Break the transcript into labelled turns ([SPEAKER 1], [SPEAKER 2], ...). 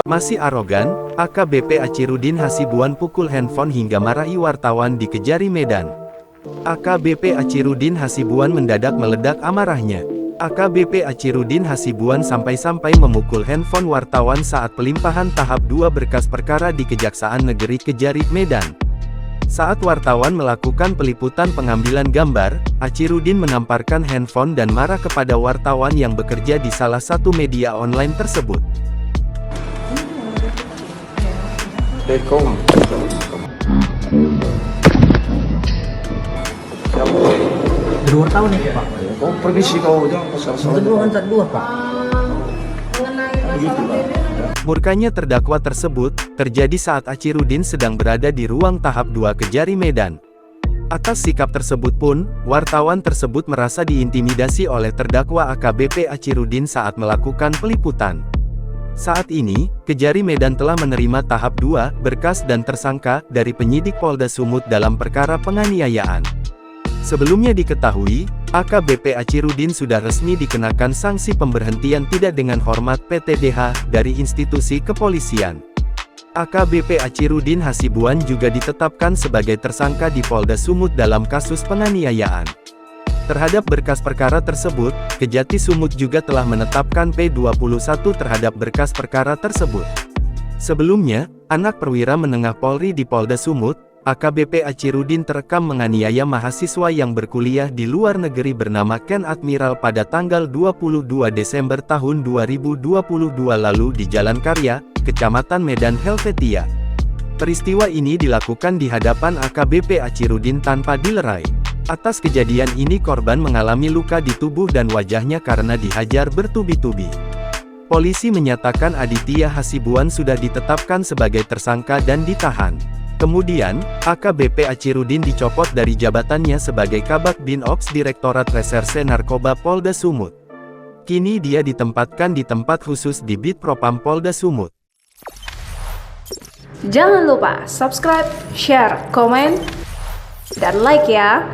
[SPEAKER 1] Masih arogan, AKBP Achirudin Hasibuan pukul handphone hingga marahi wartawan di Kejari Medan. AKBP Achirudin Hasibuan mendadak meledak amarahnya. AKBP Achirudin Hasibuan sampai-sampai memukul handphone wartawan saat pelimpahan tahap 2 berkas perkara di Kejaksaan Negeri Kejari, Medan. Saat wartawan melakukan peliputan pengambilan gambar, Achirudin menamparkan handphone dan marah kepada wartawan yang bekerja di salah satu media online tersebut.
[SPEAKER 2] Dari wartawan ya Pak?
[SPEAKER 3] Oh, permisi kau jangan pasal-pasal.
[SPEAKER 2] Dua Pak.
[SPEAKER 1] Murkanya terdakwa tersebut terjadi saat Achirudin sedang berada di ruang tahap 2 Kejari Medan. Atas sikap tersebut pun, wartawan tersebut merasa diintimidasi oleh terdakwa AKBP Achirudin saat melakukan peliputan. Saat ini, Kejari Medan telah menerima tahap 2 berkas dan tersangka dari penyidik Polda Sumut dalam perkara penganiayaan. Sebelumnya diketahui, AKBP Achirudin sudah resmi dikenakan sanksi pemberhentian tidak dengan hormat PTDH dari institusi kepolisian. AKBP Achirudin Hasibuan juga ditetapkan sebagai tersangka di Polda Sumut dalam kasus penganiayaan. Terhadap berkas perkara tersebut, Kejati Sumut juga telah menetapkan P21 terhadap berkas perkara tersebut. Sebelumnya, anak perwira menengah Polri di Polda Sumut, AKBP Achirudin terekam menganiaya mahasiswa yang berkuliah di luar negeri bernama Ken Admiral pada tanggal 22 Desember tahun 2022 lalu di Jalan Karya, Kecamatan Medan Helvetia. Peristiwa ini dilakukan di hadapan AKBP Achirudin tanpa dilerai. Atas kejadian ini korban mengalami luka di tubuh dan wajahnya karena dihajar bertubi-tubi. Polisi menyatakan Aditya Hasibuan sudah ditetapkan sebagai tersangka dan ditahan. Kemudian, AKBP Achirudin dicopot dari jabatannya sebagai Kabak Bin Ops Direktorat Reserse Narkoba Polda Sumut. Kini dia ditempatkan di tempat khusus di Bid Propam Polda Sumut.
[SPEAKER 4] Jangan lupa subscribe, share, komen, dan like ya!